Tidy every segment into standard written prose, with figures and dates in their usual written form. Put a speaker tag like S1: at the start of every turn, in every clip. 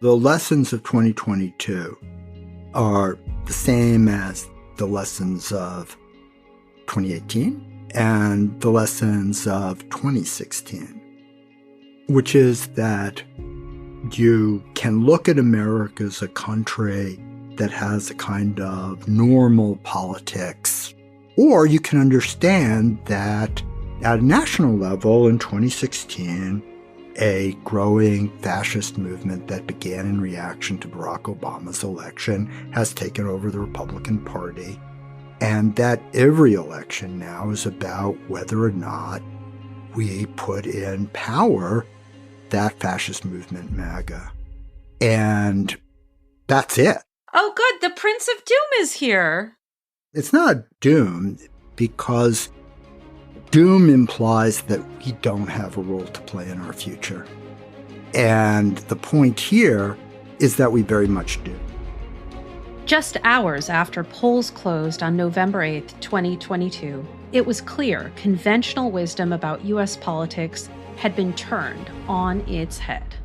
S1: The lessons of 2022 are the same as the lessons of 2018 and the lessons of 2016, which is that you can look at America as a country that has a kind of normal politics, or you can understand that at a national level in 2016, a growing fascist movement that began in reaction to Barack Obama's election has taken over the Republican Party, and that every election now is about whether or not we put in power that fascist movement, MAGA. And that's it.
S2: Oh, good. The Prince of Doom is here.
S1: It's not doom, because doom implies that we don't have a role to play in our future. And the point here is that we very much do.
S2: Just hours after polls closed on November 8th, 2022, it was clear conventional wisdom about U.S. politics had been turned on its head.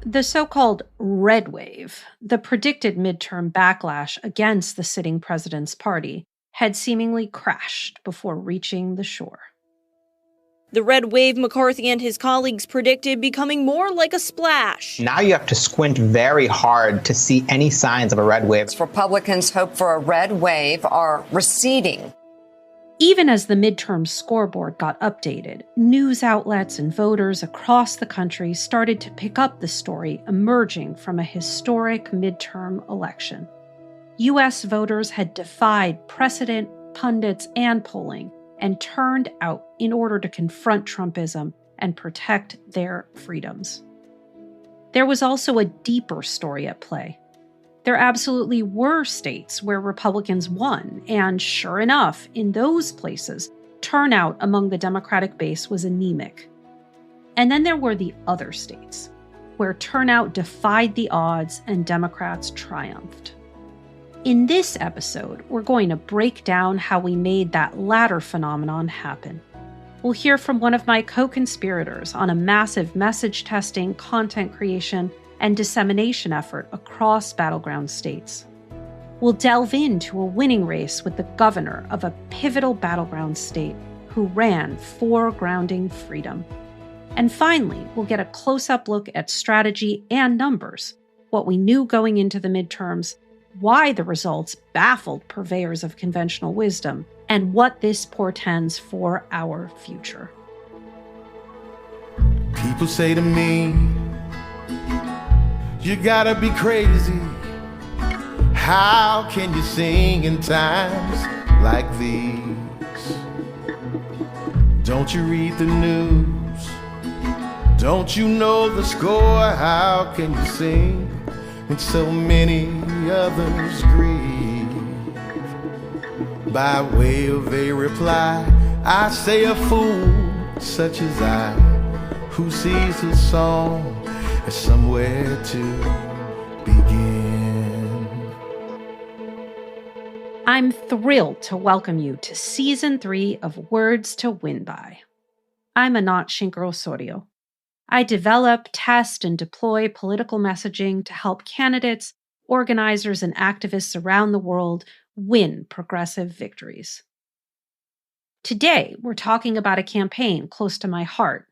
S2: The so-called red wave, the predicted midterm backlash against the sitting president's party, had seemingly crashed before reaching the shore.
S3: The red wave McCarthy and his colleagues predicted becoming more like a splash.
S4: Now you have to squint very hard to see any signs of a red wave.
S5: Republicans' hope for a red wave are receding.
S2: Even as the midterm scoreboard got updated, news outlets and voters across the country started to pick up the story emerging from a historic midterm election. U.S. voters had defied precedent, pundits, and polling, and turned out in order to confront Trumpism and protect their freedoms. There was also a deeper story at play. There absolutely were states where Republicans won, and sure enough, in those places, turnout among the Democratic base was anemic. And then there were the other states, where turnout defied the odds and Democrats triumphed. In this episode, we're going to break down how we made that latter phenomenon happen. We'll hear from one of my co-conspirators on a massive message testing, content creation, and dissemination effort across battleground states. We'll delve into a winning race with the governor of a pivotal battleground state who ran for grounding freedom. And finally, we'll get a close-up look at strategy and numbers, what we knew going into the midterms, why the results baffled purveyors of conventional wisdom, and what this portends for our future.
S6: People say to me, you gotta be crazy. How can you sing in times like these? Don't you read the news? Don't you know the score? How can you sing when so many others grieve? By way of a reply, I say a fool such as I, who sees his song as somewhere to begin.
S2: I'm thrilled to welcome you to Season 3 of Words to Win By. I'm Anat Shinker-Osorio. I develop, test, and deploy political messaging to help candidates, organizers, and activists around the world win progressive victories. Today, we're talking about a campaign close to my heart,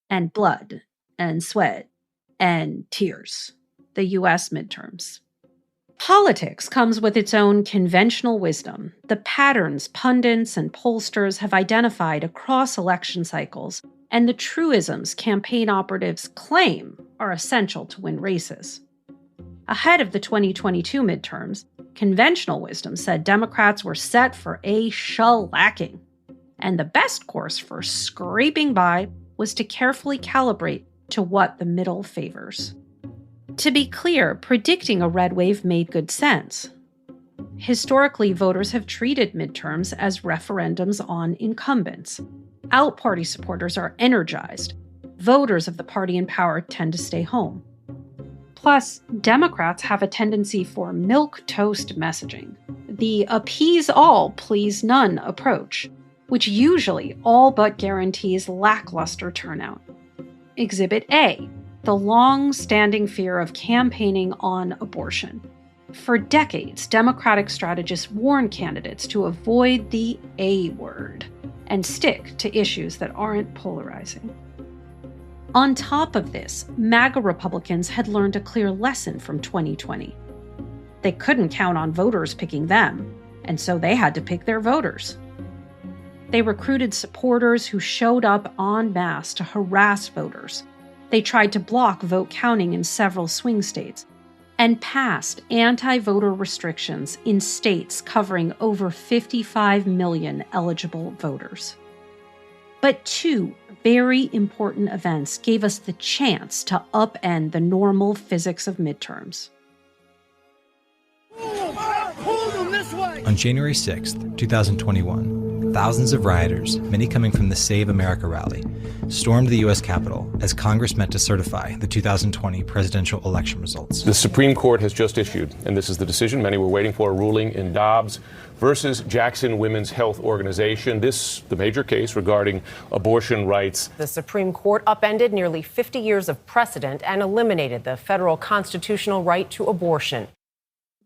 S2: and blood, and sweat, and tears, the U.S. midterms. Politics comes with its own conventional wisdom, the patterns pundits and pollsters have identified across election cycles, and the truisms campaign operatives claim are essential to win races. Ahead of the 2022 midterms, conventional wisdom said Democrats were set for a shellacking, and the best course for scraping by was to carefully calibrate to what the middle favors. To be clear, predicting a red wave made good sense. Historically, voters have treated midterms as referendums on incumbents. Out-party supporters are energized. Voters of the party in power tend to stay home. Plus, Democrats have a tendency for milquetoast messaging, the appease all, please none approach, which usually all but guarantees lackluster turnout. Exhibit A, the long-standing fear of campaigning on abortion. For decades, Democratic strategists warn candidates to avoid the A word and stick to issues that aren't polarizing. On top of this, MAGA Republicans had learned a clear lesson from 2020. They couldn't count on voters picking them, and so they had to pick their voters. They recruited supporters who showed up en masse to harass voters. They tried to block vote counting in several swing states and passed anti-voter restrictions in states covering over 55 million eligible voters. But two very important events gave us the chance to upend the normal physics of midterms.
S7: On January 6th, 2021, thousands of rioters, many coming from the Save America rally, stormed the U.S. Capitol as Congress met to certify the 2020 presidential election results.
S8: The Supreme Court has just issued, and this is the decision many were waiting for, a ruling in Dobbs versus Jackson Women's Health Organization. This, the major case regarding abortion rights.
S9: The Supreme Court upended nearly 50 years of precedent and eliminated the federal constitutional right to abortion.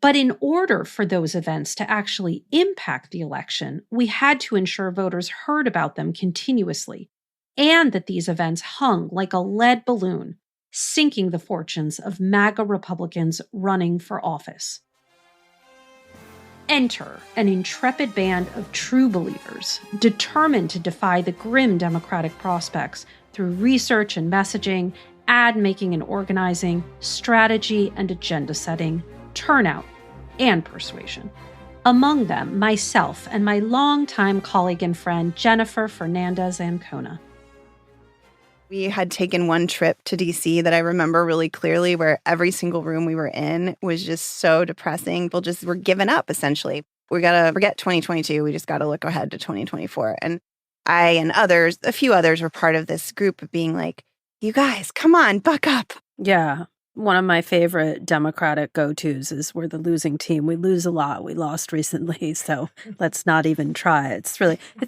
S2: But in order for those events to actually impact the election, we had to ensure voters heard about them continuously, and that these events hung like a lead balloon, sinking the fortunes of MAGA Republicans running for office. Enter an intrepid band of true believers, determined to defy the grim Democratic prospects through research and messaging, ad making and organizing, strategy and agenda setting, turnout, and persuasion. Among them, myself and my longtime colleague and friend, Jennifer Fernandez-Ancona.
S10: We had taken one trip to DC that I remember really clearly, where every single room we were in was just so depressing. People just were giving up, essentially. We got to forget 2022. We just got to look ahead to 2024. And I and others, a few others, were part of this group of being like, you guys, come on, buck up.
S11: Yeah. One of my favorite Democratic go-tos is we're the losing team. We lose a lot. We lost recently, so let's not even try. It's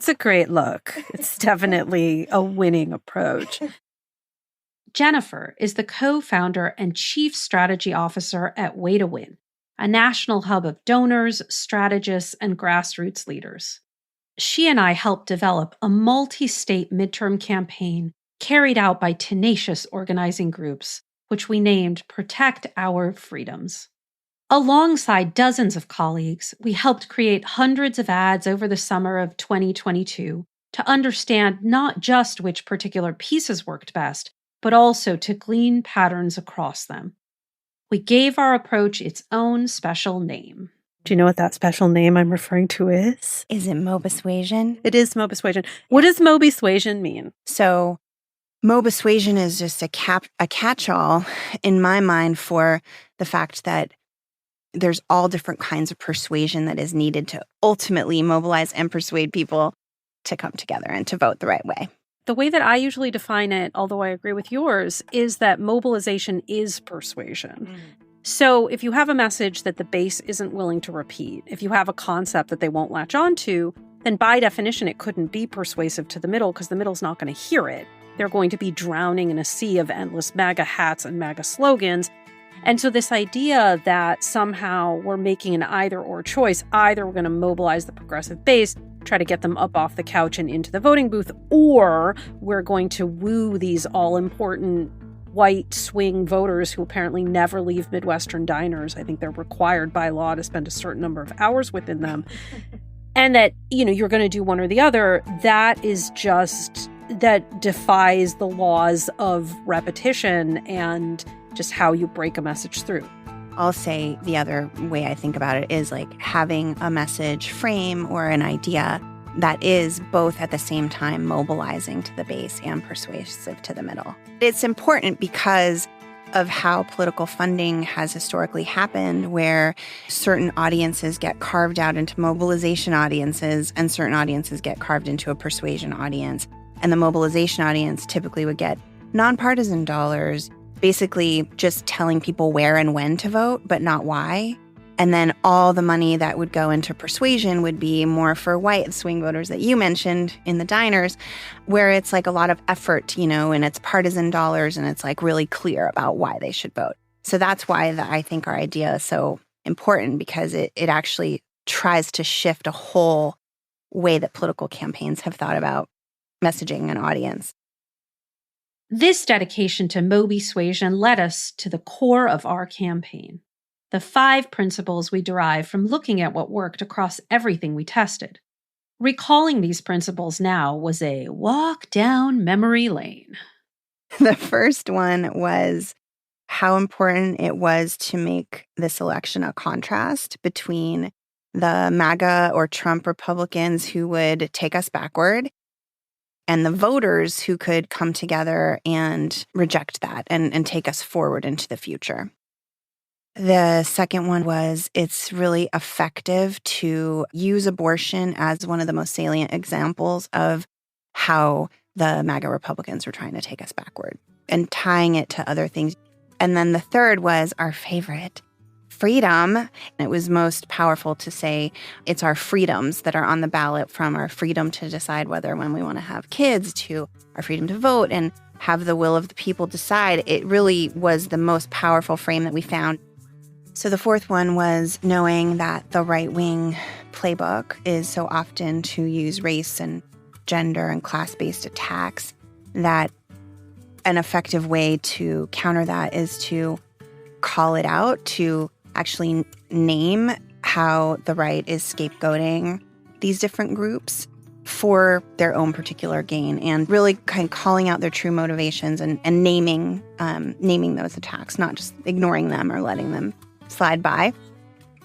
S11: a great look. It's definitely a winning approach.
S2: Jennifer is the co-founder and chief strategy officer at Way to Win, a national hub of donors, strategists, and grassroots leaders. She and I helped develop a multi-state midterm campaign carried out by tenacious organizing groups, which we named Protect Our Freedoms. Alongside dozens of colleagues, we helped create hundreds of ads over the summer of 2022 to understand not just which particular pieces worked best, but also to glean patterns across them. We gave our approach its own special name.
S11: Do you know what that special name I'm referring to is?
S10: Is it Mobisuasion?
S11: It is Mobisuasion. What does Mobisuasion mean?
S10: So Mobisuasion is just a catch-all in my mind for the fact that there's all different kinds of persuasion that is needed to ultimately mobilize and persuade people to come together and to vote the right way.
S11: The way that I usually define it, although I agree with yours, is that mobilization is persuasion. So if you have a message that the base isn't willing to repeat, if you have a concept that they won't latch onto, then by definition it couldn't be persuasive to the middle because the middle's not going to hear it. They're going to be drowning in a sea of endless MAGA hats and MAGA slogans. And so this idea that somehow we're making an either-or choice, either we're going to mobilize the progressive base, try to get them up off the couch and into the voting booth, or we're going to woo these all-important white swing voters who apparently never leave Midwestern diners. I think they're required by law to spend a certain number of hours within them. And that, you're going to do one or the other. That defies the laws of repetition and just how you break a message through.
S10: I'll say the other way I think about it is like having a message frame or an idea that is both at the same time mobilizing to the base and persuasive to the middle. It's important because of how political funding has historically happened, where certain audiences get carved out into mobilization audiences and certain audiences get carved into a persuasion audience. And the mobilization audience typically would get nonpartisan dollars, basically just telling people where and when to vote, but not why. And then all the money that would go into persuasion would be more for white swing voters that you mentioned in the diners, where it's like a lot of effort, and it's partisan dollars and it's like really clear about why they should vote. So that's why I think our idea is so important, because it actually tries to shift a whole way that political campaigns have thought about messaging an audience.
S2: This dedication to mobe-suasion led us to the core of our campaign, the 5 principles we derived from looking at what worked across everything we tested. Recalling these principles now was a walk down memory lane.
S10: The first one was how important it was to make this election a contrast between the MAGA or Trump Republicans who would take us backward and the voters who could come together and reject that and take us forward into the future. The second one was it's really effective to use abortion as one of the most salient examples of how the MAGA Republicans were trying to take us backward and tying it to other things. And then the third was our favorite, freedom. It was most powerful to say it's our freedoms that are on the ballot, from our freedom to decide whether when we want to have kids to our freedom to vote and have the will of the people decide. It really was the most powerful frame that we found. So the fourth one was knowing that the right-wing playbook is so often to use race and gender and class-based attacks, that an effective way to counter that is to call it out, to actually name how the right is scapegoating these different groups for their own particular gain, and really kind of calling out their true motivations and naming those attacks, not just ignoring them or letting them slide by.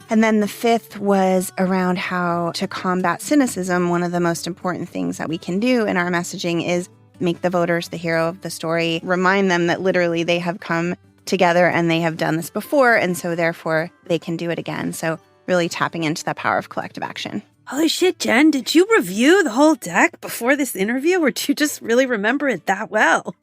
S10: And then the fifth was around how to combat cynicism. One of the most important things that we can do in our messaging is make the voters the hero of the story, remind them that literally they have come together and they have done this before, and so therefore they can do it again. So really tapping into that power of collective action.
S11: Holy shit, Jen, did you review the whole deck before this interview, or do you just really remember it that well?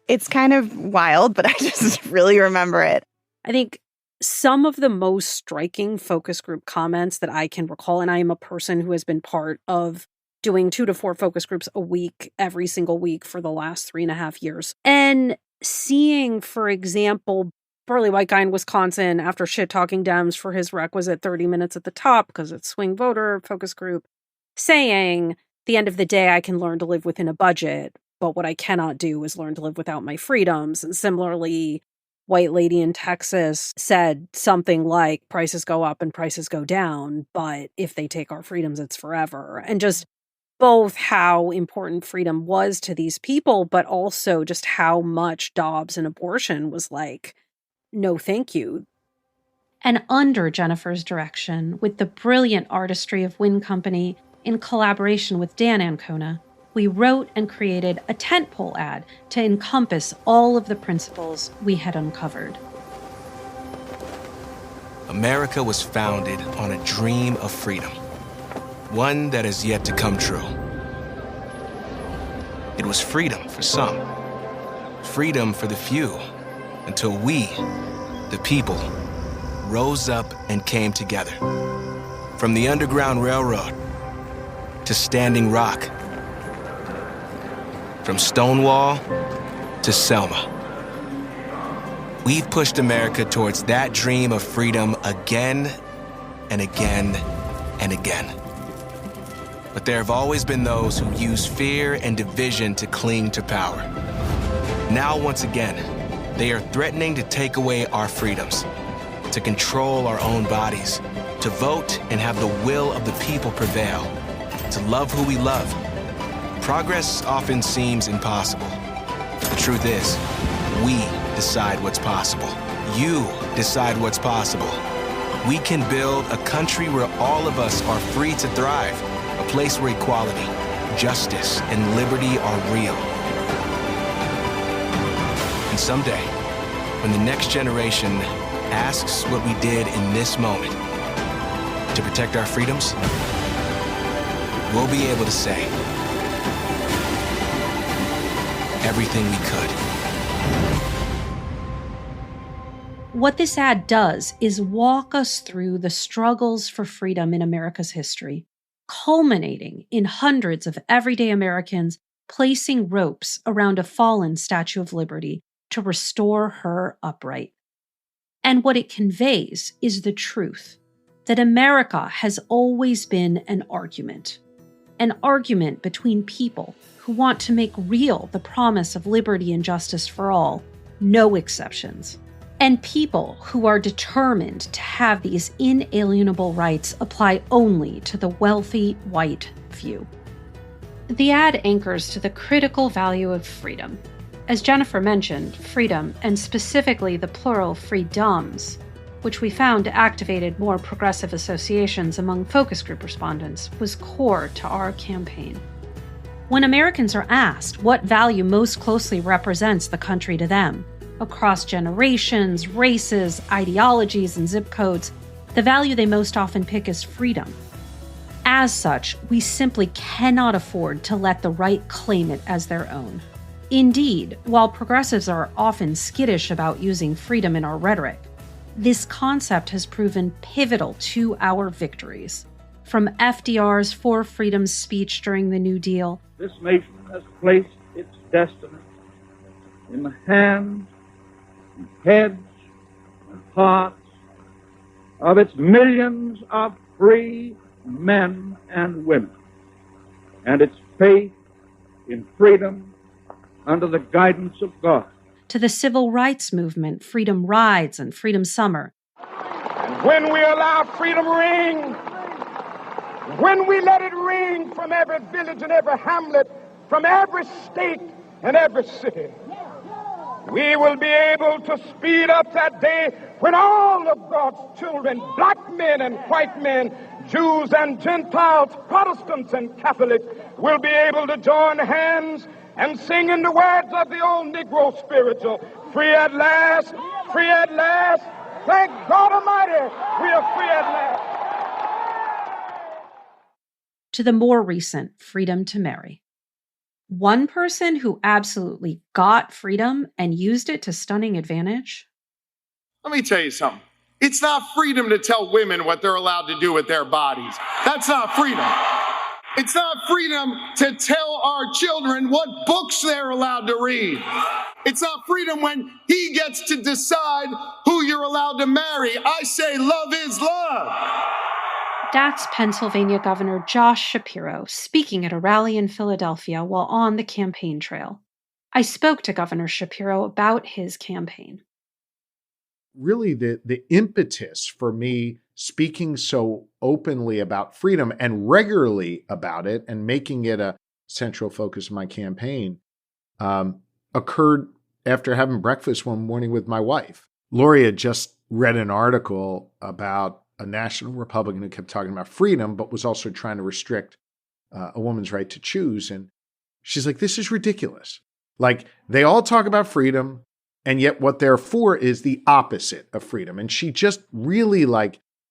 S10: It's kind of wild, but I just really remember it.
S11: I think some of the most striking focus group comments that I can recall, and I am a person who has been part of doing 2 to 4 focus groups a week, every single week for the last 3.5 years. And seeing, for example, burly white guy in Wisconsin, after shit-talking Dems for his requisite 30 minutes at the top, because it's swing voter focus group, saying, the end of the day, I can learn to live within a budget, but what I cannot do is learn to live without my freedoms. And similarly, white lady in Texas said something like, prices go up and prices go down, but if they take our freedoms, it's forever. And just both how important freedom was to these people, but also just how much Dobbs and abortion was like, no, thank you.
S2: And under Jennifer's direction, with the brilliant artistry of Win Company, in collaboration with Dan Ancona, we wrote and created a tentpole ad to encompass all of the principles we had uncovered.
S12: America was founded on a dream of freedom, one that has yet to come true. It was freedom for some, freedom for the few, until we, the people, rose up and came together. From the Underground Railroad to Standing Rock, from Stonewall to Selma. We've pushed America towards that dream of freedom again and again and again. But there have always been those who use fear and division to cling to power. Now, once again, they are threatening to take away our freedoms, to control our own bodies, to vote and have the will of the people prevail, to love who we love. Progress often seems impossible. The truth is, we decide what's possible. You decide what's possible. We can build a country where all of us are free to thrive, a place where equality, justice, and liberty are real. And someday, when the next generation asks what we did in this moment to protect our freedoms, we'll be able to say everything we could.
S2: What this ad does is walk us through the struggles for freedom in America's history, culminating in hundreds of everyday Americans placing ropes around a fallen Statue of Liberty to restore her upright. And what it conveys is the truth that America has always been an argument between people who want to make real the promise of liberty and justice for all, no exceptions, and people who are determined to have these inalienable rights apply only to the wealthy white few. The ad anchors to the critical value of freedom. As Jennifer mentioned, freedom, and specifically the plural freedoms, which we found activated more progressive associations among focus group respondents, was core to our campaign. When Americans are asked what value most closely represents the country to them, across generations, races, ideologies, and zip codes, the value they most often pick is freedom. As such, we simply cannot afford to let the right claim it as their own. Indeed, while progressives are often skittish about using freedom in our rhetoric, this concept has proven pivotal to our victories. From FDR's For Freedom speech during the New Deal,
S13: this nation has placed its destiny in the hands and heads and hearts of its millions of free men and women, and its faith in freedom under the guidance of God.
S2: To the civil rights movement, Freedom Rides and Freedom Summer.
S14: And when we allow freedom ring, when we let it ring from every village and every hamlet, from every state and every city, we will be able to speed up that day when all of God's children, black men and white men, Jews and Gentiles, Protestants and Catholics, will be able to join hands and sing in the words of the old Negro spiritual, free at last, thank God Almighty, we are free at last.
S2: To the more recent freedom to marry. One person who absolutely got freedom and used it to stunning advantage.
S15: Let me tell you something. It's not freedom to tell women what they're allowed to do with their bodies. That's not freedom. It's not freedom to tell our children what books they're allowed to read. It's not freedom when he gets to decide who you're allowed to marry. I say love is love.
S2: That's Pennsylvania Governor Josh Shapiro speaking at a rally in Philadelphia while on the campaign trail. I spoke to Governor Shapiro about his campaign.
S16: Really, the impetus for me speaking so openly about freedom and regularly about it and making it a central focus of my campaign occurred after having breakfast one morning with my wife. Lori had just read an article about a national Republican who kept talking about freedom, but was also trying to restrict a woman's right to choose. And she's like, this is ridiculous. Like, they all talk about freedom, and yet what they're for is the opposite of freedom. And she just really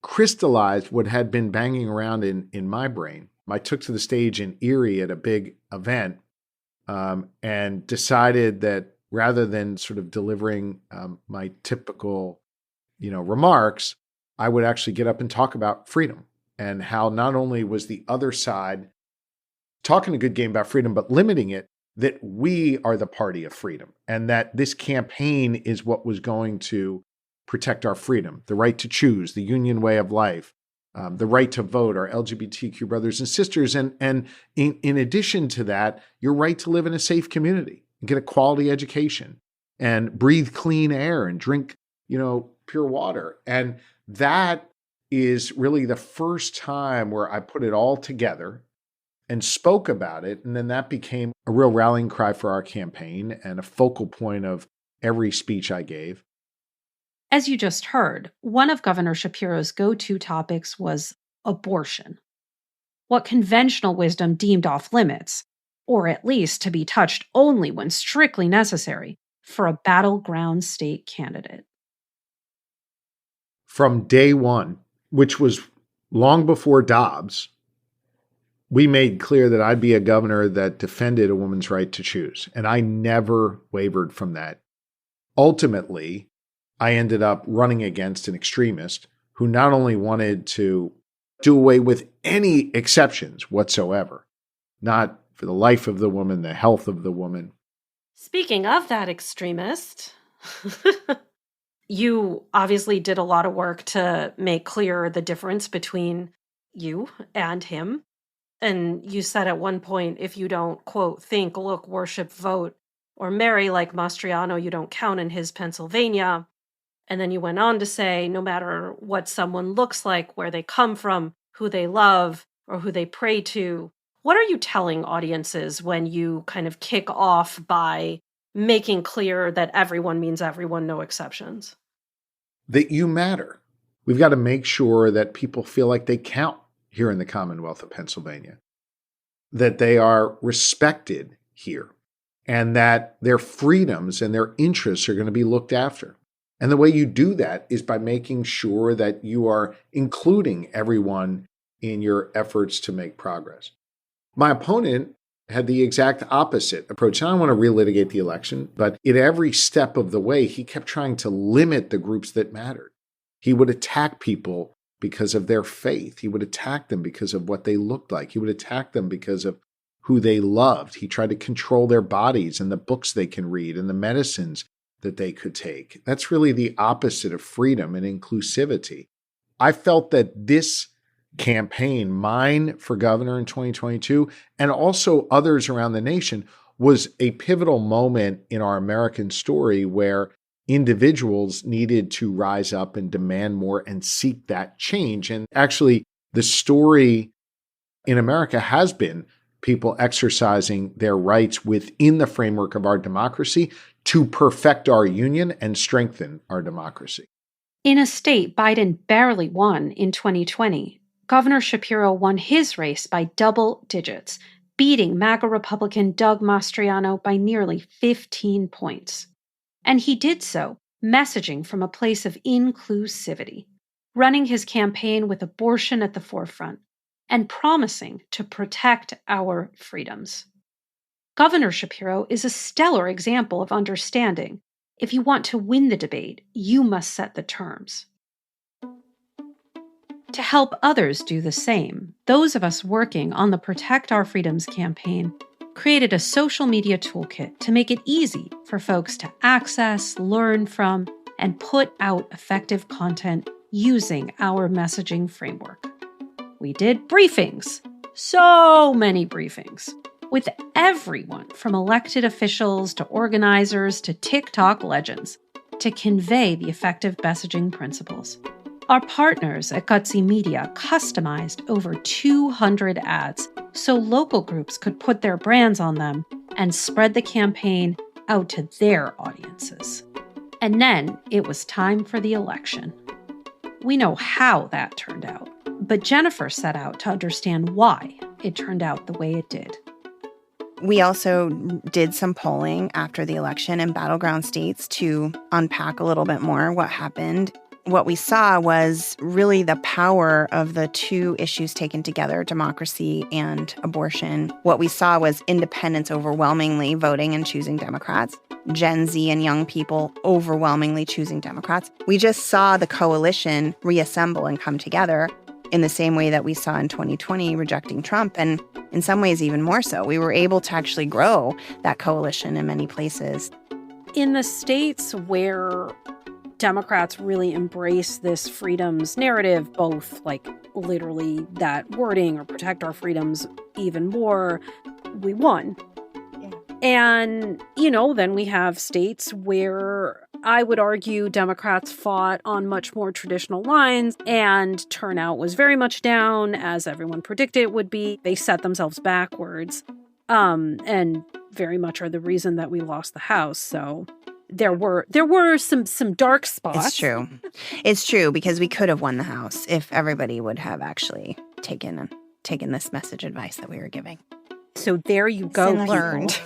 S16: crystallized what had been banging around in my brain. I took to the stage in Erie at a big event and decided that rather than sort of delivering my typical, remarks, I would actually get up and talk about freedom and how not only was the other side talking a good game about freedom, but limiting it, that we are the party of freedom and that this campaign is what was going to protect our freedom, the right to choose, the union way of life, the right to vote, our LGBTQ brothers and sisters. And in addition to that, your right to live in a safe community and get a quality education and breathe clean air and drink, pure water. And that is really the first time where I put it all together and spoke about it. And then that became a real rallying cry for our campaign and a focal point of every speech I gave.
S2: As you just heard, one of Governor Shapiro's go-to topics was abortion. What conventional wisdom deemed off limits, or at least to be touched only when strictly necessary, for a battleground state candidate.
S16: From day one, which was long before Dobbs, we made clear that I'd be a governor that defended a woman's right to choose. And I never wavered from that. Ultimately, I ended up running against an extremist who not only wanted to do away with any exceptions whatsoever, not for the life of the woman, the health of the woman.
S11: Speaking of that extremist, you obviously did a lot of work to make clear the difference between you and him. And you said at one point, if you don't, quote, think, look, worship, vote, or marry like Mastriano, you don't count in his Pennsylvania. And then you went on to say, no matter what someone looks like, where they come from, who they love, or who they pray to, what are you telling audiences when you kind of kick off by making clear that everyone means everyone, no exceptions?
S16: That you matter. We've got to make sure that people feel like they count here in the Commonwealth of Pennsylvania, that they are respected here, and that their freedoms and their interests are going to be looked after. And the way you do that is by making sure that you are including everyone in your efforts to make progress. My opponent had the exact opposite approach. I don't want to relitigate the election, but at every step of the way, he kept trying to limit the groups that mattered. He would attack people because of their faith. He would attack them because of what they looked like. He would attack them because of who they loved. He tried to control their bodies and the books they can read and the medicines that they could take. That's really the opposite of freedom and inclusivity. I felt that this campaign, mine for governor in 2022, and also others around the nation, was a pivotal moment in our American story where individuals needed to rise up and demand more and seek that change. And actually, the story in America has been people exercising their rights within the framework of our democracy to perfect our union and strengthen our democracy.
S2: In a state Biden barely won in 2020, Governor Shapiro won his race by double digits, beating MAGA Republican Doug Mastriano by nearly 15 points. And he did so messaging from a place of inclusivity, running his campaign with abortion at the forefront, and promising to protect our freedoms. Governor Shapiro is a stellar example of understanding. If you want to win the debate, you must set the terms. To help others do the same, those of us working on the Protect Our Freedoms campaign created a social media toolkit to make it easy for folks to access, learn from, and put out effective content using our messaging framework. We did briefings, so many briefings, with everyone from elected officials to organizers to TikTok legends to convey the effective messaging principles. Our partners at Gutsy Media customized over 200 ads so local groups could put their brands on them and spread the campaign out to their audiences. And then it was time for the election. We know how that turned out, but Jennifer set out to understand why it turned out the way it did.
S10: We also did some polling after the election in battleground states to unpack a little bit more what happened. What we saw was really the power of the two issues taken together, democracy and abortion. What we saw was independents overwhelmingly voting and choosing Democrats, Gen Z and young people overwhelmingly choosing Democrats. We just saw the coalition reassemble and come together in the same way that we saw in 2020 rejecting Trump, and in some ways even more so. We were able to actually grow that coalition in many places.
S11: In the states where Democrats really embrace this freedoms narrative, both like literally that wording or protect our freedoms even more, we won. Yeah. And, then we have states where I would argue Democrats fought on much more traditional lines and turnout was very much down, as everyone predicted it would be. They set themselves backwards, and very much are the reason that we lost the House. So there were some dark spots.
S10: It's true because we could have won the House if everybody would have actually taken this message advice that we were giving.
S11: So there you go.
S10: Learned.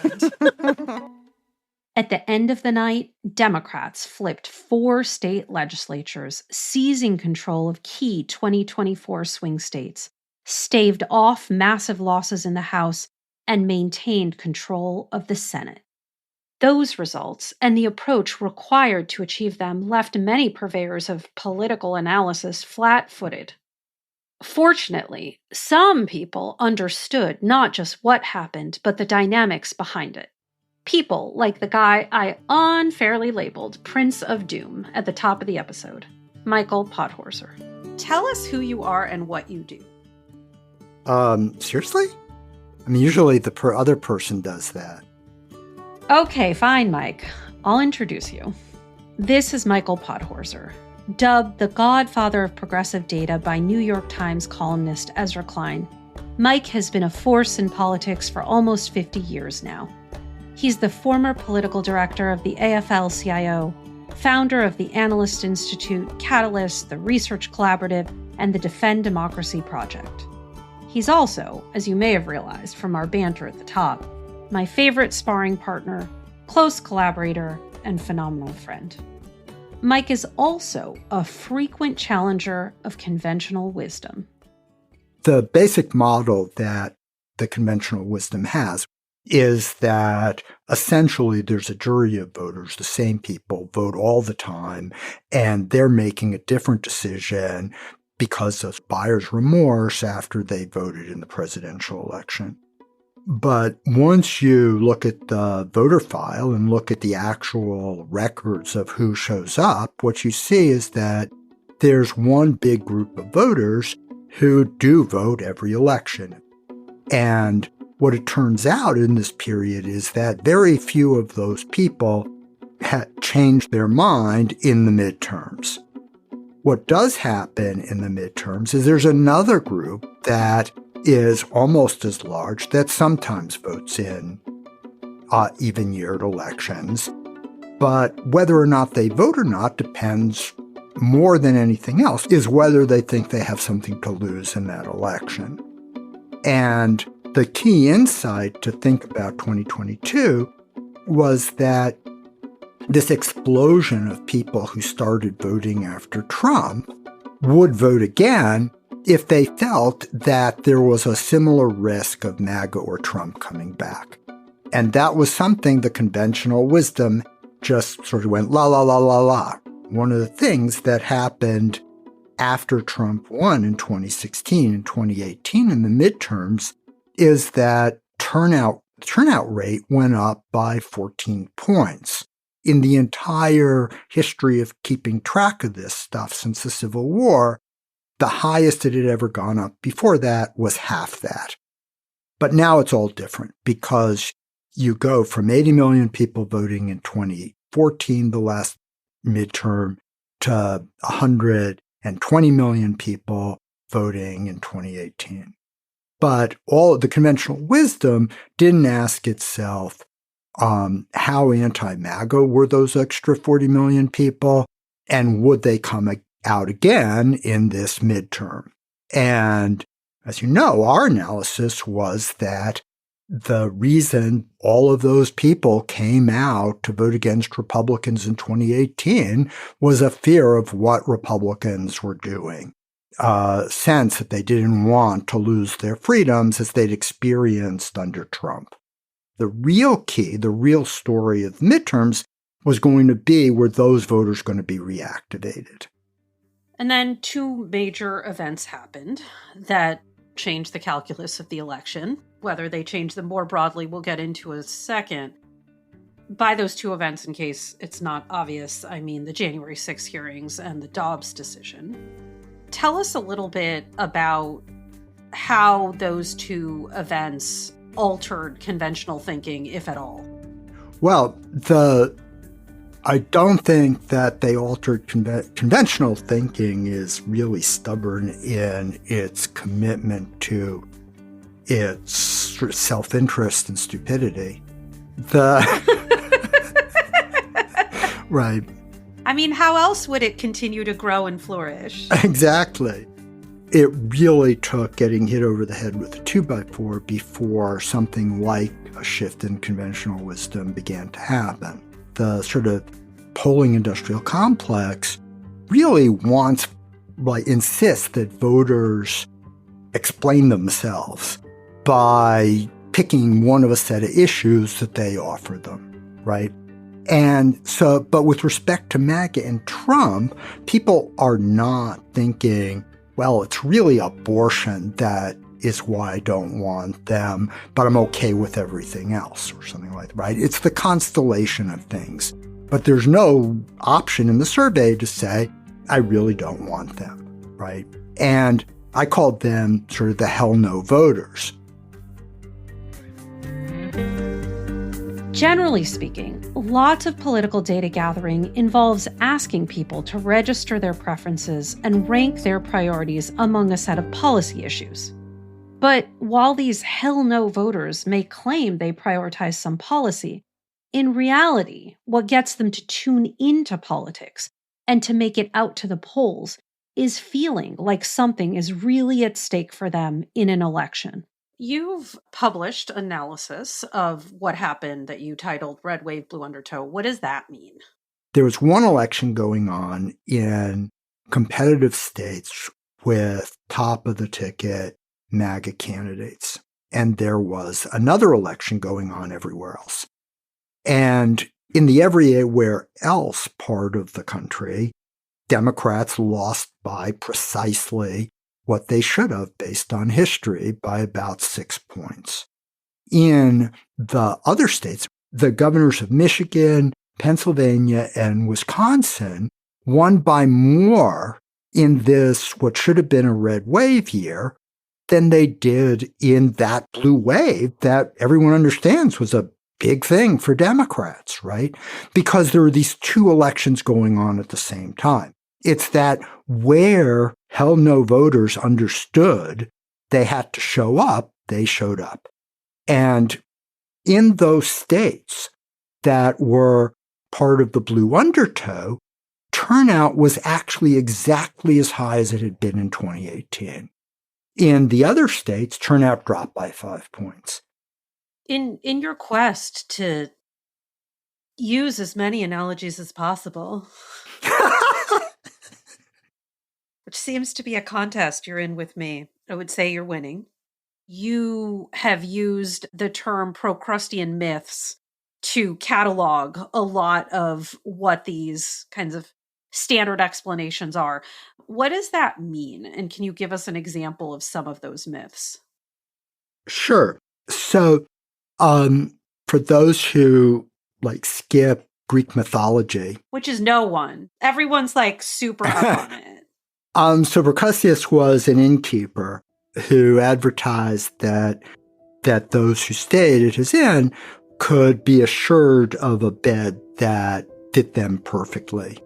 S2: At the end of the night, Democrats flipped 4 state legislatures, seizing control of key 2024 swing states, staved off massive losses in the House, and maintained control of the Senate. Those results and the approach required to achieve them left many purveyors of political analysis flat-footed. Fortunately, some people understood not just what happened, but the dynamics behind it. People like the guy I unfairly labeled Prince of Doom at the top of the episode, Michael Podhorzer. Tell us who you are and what you do.
S1: Seriously? I mean, usually the other person does that.
S2: Okay, fine, Mike. I'll introduce you. This is Michael Podhorzer, dubbed the godfather of progressive data by New York Times columnist Ezra Klein. Mike has been a force in politics for almost 50 years now. He's the former political director of the AFL-CIO, founder of the Analyst Institute, Catalyst, the Research Collaborative, and the Defend Democracy Project. He's also, as you may have realized from our banter at the top, my favorite sparring partner, close collaborator, and phenomenal friend. Mike is also a frequent challenger of conventional wisdom.
S1: The basic model that the conventional wisdom has is that essentially there's a jury of voters, the same people vote all the time, and they're making a different decision because of buyer's remorse after they voted in the presidential election. But once you look at the voter file and look at the actual records of who shows up, what you see is that there's one big group of voters who do vote every election. And what it turns out in this period is that very few of those people had changed their mind in the midterms. What does happen in the midterms is there's another group that is almost as large that sometimes votes in even-yeared elections. But whether or not they vote or not depends more than anything else, is whether they think they have something to lose in that election. And the key insight to think about 2022 was that this explosion of people who started voting after Trump would vote again if they felt that there was a similar risk of MAGA or Trump coming back. And that was something the conventional wisdom just sort of went la, la, la, la, la. One of the things that happened after Trump won in 2016 and 2018 in the midterms is that turnout rate went up by 14 points. In the entire history of keeping track of this stuff since the Civil War, the highest it had ever gone up before that was half that. But now it's all different because you go from 80 million people voting in 2014, the last midterm, to 120 million people voting in 2018. But all of the conventional wisdom didn't ask itself how anti-MAGA were those extra 40 million people, and would they come out again in this midterm? And as you know, our analysis was that the reason all of those people came out to vote against Republicans in 2018 was a fear of what Republicans were doing, a sense that they didn't want to lose their freedoms as they'd experienced under Trump. The real key, the real story of midterms was going to be were those voters going to be reactivated.
S2: And then two major events happened that changed the calculus of the election. Whether they changed them more broadly, we'll get into a second. By those two events, in case it's not obvious, I mean the January 6th hearings and the Dobbs decision. Tell us a little bit about how those two events altered conventional thinking, if at all.
S1: Well, I don't think that they altered conventional thinking is really stubborn in its commitment to its self-interest and stupidity. Right.
S2: I mean, how else would it continue to grow and flourish?
S1: Exactly. It really took getting hit over the head with a 2x4 before something like a shift in conventional wisdom began to happen. The sort of polling industrial complex really insists that voters explain themselves by picking one of a set of issues that they offer them, right? And so, but with respect to MAGA and Trump, people are not thinking, well, it's really abortion that is why I don't want them, but I'm okay with everything else or something like that, right? It's the constellation of things. But there's no option in the survey to say, I really don't want them, right? And I called them sort of the hell no voters.
S2: Generally speaking, lots of political data gathering involves asking people to register their preferences and rank their priorities among a set of policy issues. But while these hell no voters may claim they prioritize some policy, in reality, what gets them to tune into politics and to make it out to the polls is feeling like something is really at stake for them in an election. You've published analysis of what happened that you titled Red Wave, Blue Undertow. What does that mean?
S1: There was one election going on in competitive states with top-of-the-ticket MAGA candidates, and there was another election going on everywhere else. And in the everywhere else part of the country, Democrats lost by precisely what they should have based on history, by about 6 points. In the other states, the governors of Michigan, Pennsylvania, and Wisconsin won by more in this, what should have been a red wave year, than they did in that blue wave that everyone understands was a big thing for Democrats, right? Because there were these two elections going on at the same time. It's that where hell no voters understood they had to show up, they showed up. And in those states that were part of the blue undertow, turnout was actually exactly as high as it had been in 2018. In the other states, turnout dropped by 5 points.
S2: In your quest to use as many analogies as possible, which seems to be a contest you're in with me, I would say you're winning. You have used the term Procrustean myths to catalog a lot of what these kinds of standard explanations are. What does that mean? And can you give us an example of some of those myths?
S1: Sure. So, for those who skip Greek mythology,
S2: which is no one, everyone's super up on it.
S1: So Procrusteus was an innkeeper who advertised that those who stayed at his inn could be assured of a bed that fit them perfectly.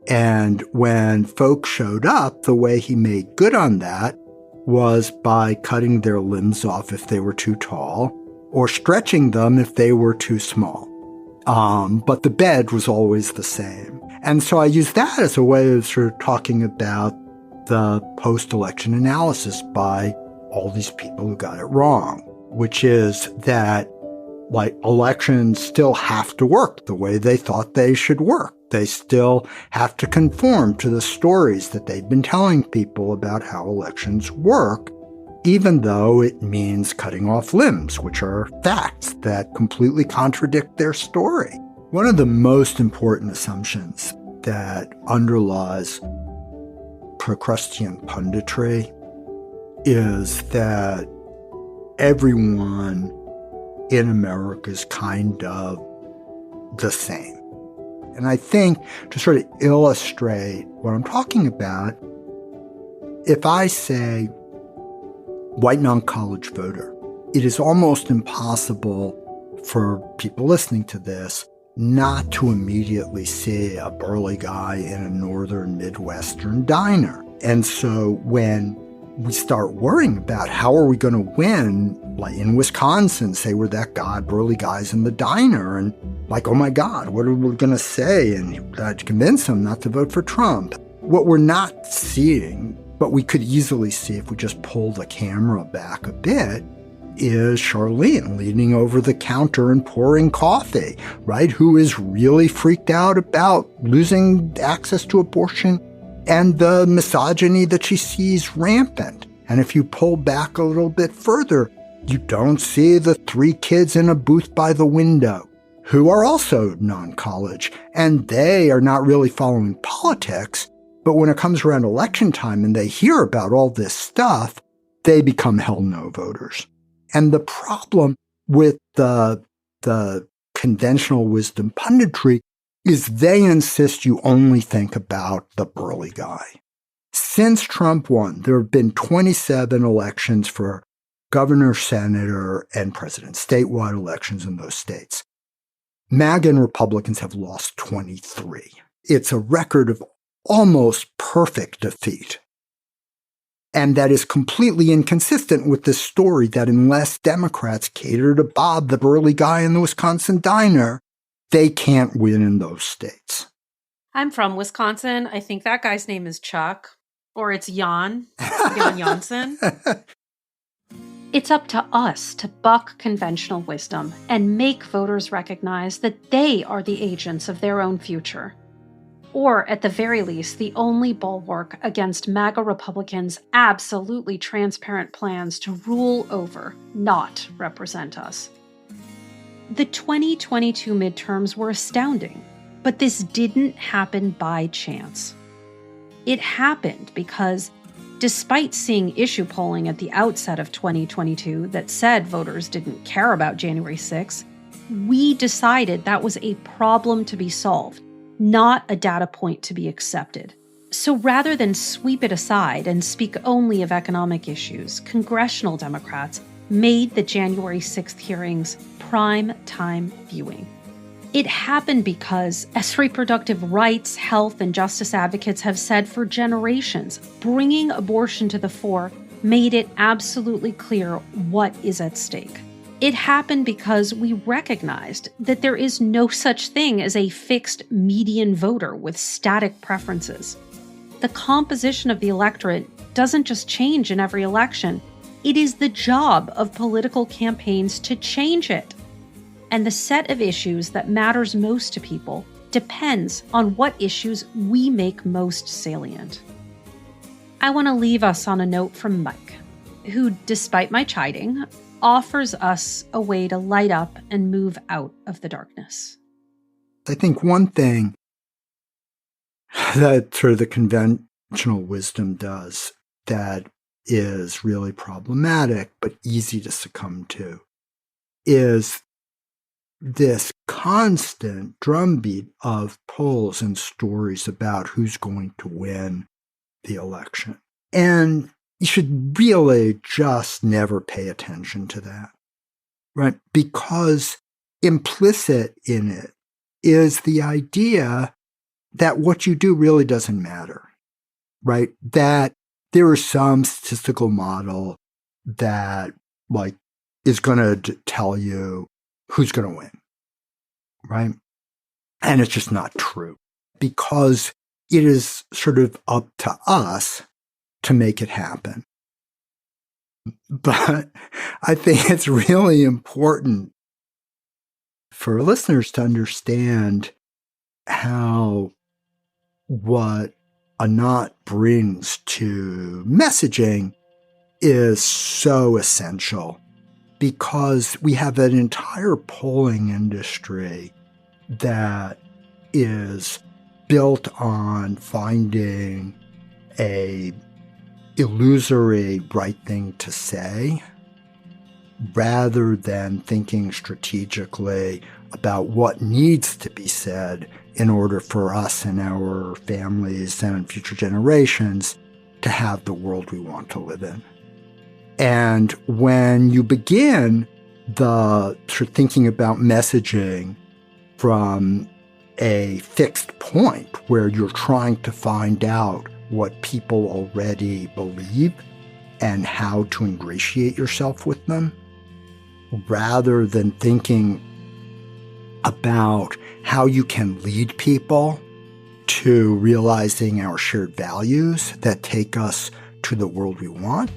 S1: And when folks showed up, the way he made good on that was by cutting their limbs off if they were too tall, or stretching them if they were too small. But the bed was always the same. And so I used that as a way of sort of talking about the post-election analysis by all these people who got it wrong, which is that elections still have to work the way they thought they should work. They still have to conform to the stories that they've been telling people about how elections work, even though it means cutting off limbs, which are facts that completely contradict their story. One of the most important assumptions that underlies Procrustean punditry is that everyone in America is kind of the same. And I think to sort of illustrate what I'm talking about, if I say white non-college voter, it is almost impossible for people listening to this not to immediately see a burly guy in a northern Midwestern diner. And so when we start worrying about how are we going to win, in Wisconsin, say we're that guy, burly guys in the diner, and oh my God, what are we going to say? And to convince them not to vote for Trump. What we're not seeing, but we could easily see if we just pull the camera back a bit, is Charlene leaning over the counter and pouring coffee, right? Who is really freaked out about losing access to abortion and the misogyny that she sees rampant. And if you pull back a little bit further, you don't see the 3 kids in a booth by the window who are also non-college, and they are not really following politics. But when it comes around election time and they hear about all this stuff, they become hell no voters. And the problem with the conventional wisdom punditry is they insist you only think about the burly guy. Since Trump won, there have been 27 elections for governor, senator, and president, statewide elections in those states. MAGA and Republicans have lost 23. It's a record of almost perfect defeat. And that is completely inconsistent with this story that unless Democrats cater to Bob, the burly guy in the Wisconsin diner, they can't win in those states.
S2: I'm from Wisconsin. I think that guy's name is Chuck, or it's Jan Janssen. It's up to us to buck conventional wisdom and make voters recognize that they are the agents of their own future. Or, at the very least, the only bulwark against MAGA Republicans' absolutely transparent plans to rule over, not represent us. The 2022 midterms were astounding, but this didn't happen by chance. It happened because, despite seeing issue polling at the outset of 2022 that said voters didn't care about January 6th, we decided that was a problem to be solved, not a data point to be accepted. So rather than sweep it aside and speak only of economic issues, congressional Democrats made the January 6th hearings prime time viewing. It happened because, as reproductive rights, health, and justice advocates have said for generations, bringing abortion to the fore made it absolutely clear what is at stake. It happened because we recognized that there is no such thing as a fixed median voter with static preferences. The composition of the electorate doesn't just change in every election. It is the job of political campaigns to change it. And the set of issues that matters most to people depends on what issues we make most salient. I want to leave us on a note from Mike, who, despite my chiding, offers us a way to light up and move out of the darkness.
S1: I think one thing that sort of the conventional wisdom does that is really problematic but easy to succumb to is this constant drumbeat of polls and stories about who's going to win the election. And you should really just never pay attention to that, right? Because implicit in it is the idea that what you do really doesn't matter, right? That there is some statistical model that, like, is going to tell you who's going to win, right? And it's just not true, because it is sort of up to us to make it happen. But I think it's really important for listeners to understand how what Anat brings to messaging is so essential, because we have an entire polling industry that is built on finding a illusory right thing to say, rather than thinking strategically about what needs to be said in order for us and our families and future generations to have the world we want to live in. And when you begin the sort of thinking about messaging from a fixed point where you're trying to find out what people already believe and how to ingratiate yourself with them, rather than thinking about how you can lead people to realizing our shared values that take us to the world we want,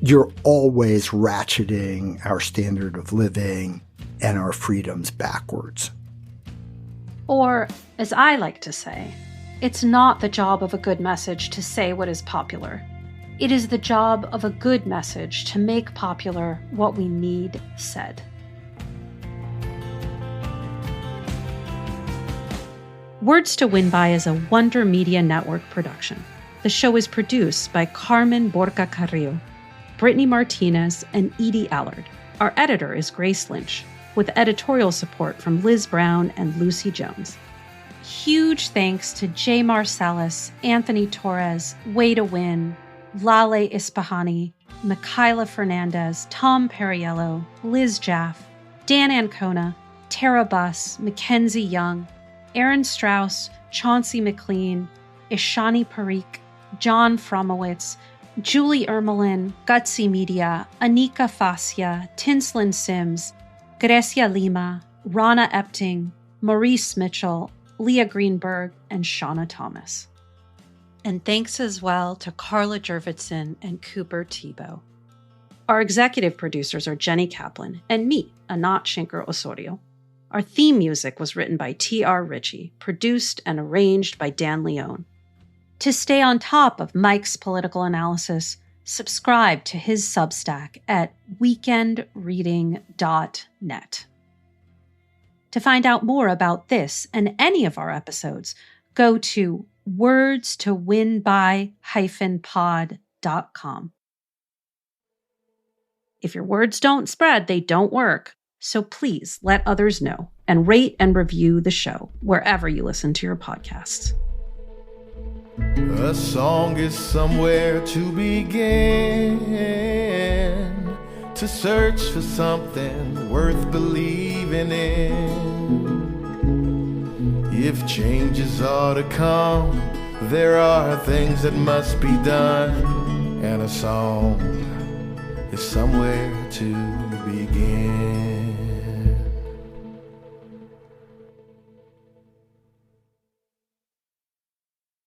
S1: you're always ratcheting our standard of living and our freedoms backwards.
S2: Or, as I like to say, it's not the job of a good message to say what is popular. It is the job of a good message to make popular what we need said. Words to Win By is a Wonder Media Network production. The show is produced by Carmen Borca Carrillo, Brittany Martinez, and Edie Allard. Our editor is Grace Lynch, with editorial support from Liz Brown and Lucy Jones. Huge thanks to Jay Marcellus, Anthony Torres, Way to Win, Lale Ispahani, Mikayla Fernandez, Tom Perriello, Liz Jaff, Dan Ancona, Tara Buss, Mackenzie Young, Aaron Strauss, Chauncey McLean, Ishani Parikh, John Fromowitz, Julie Ermelin, Gutsy Media, Anika Fascia, Tinslin Sims, Grecia Lima, Rana Epting, Maurice Mitchell, Leah Greenberg, and Shauna Thomas. And thanks as well to Carla Jurvetson and Cooper Tebow. Our executive producers are Jenny Kaplan and me, Anat Shinker-Osorio. Our theme music was written by T.R. Ritchie, produced and arranged by Dan Leone. To stay on top of Mike's political analysis, subscribe to his Substack at weekendreading.net. To find out more about this and any of our episodes, go to wordstowinby-pod.com. If your words don't spread, they don't work. So please let others know and rate and review the show wherever you listen to your podcasts.
S6: A song is somewhere to begin, to search for something worth believing in. If changes are to come, there are things that must be done, and a song is somewhere to begin.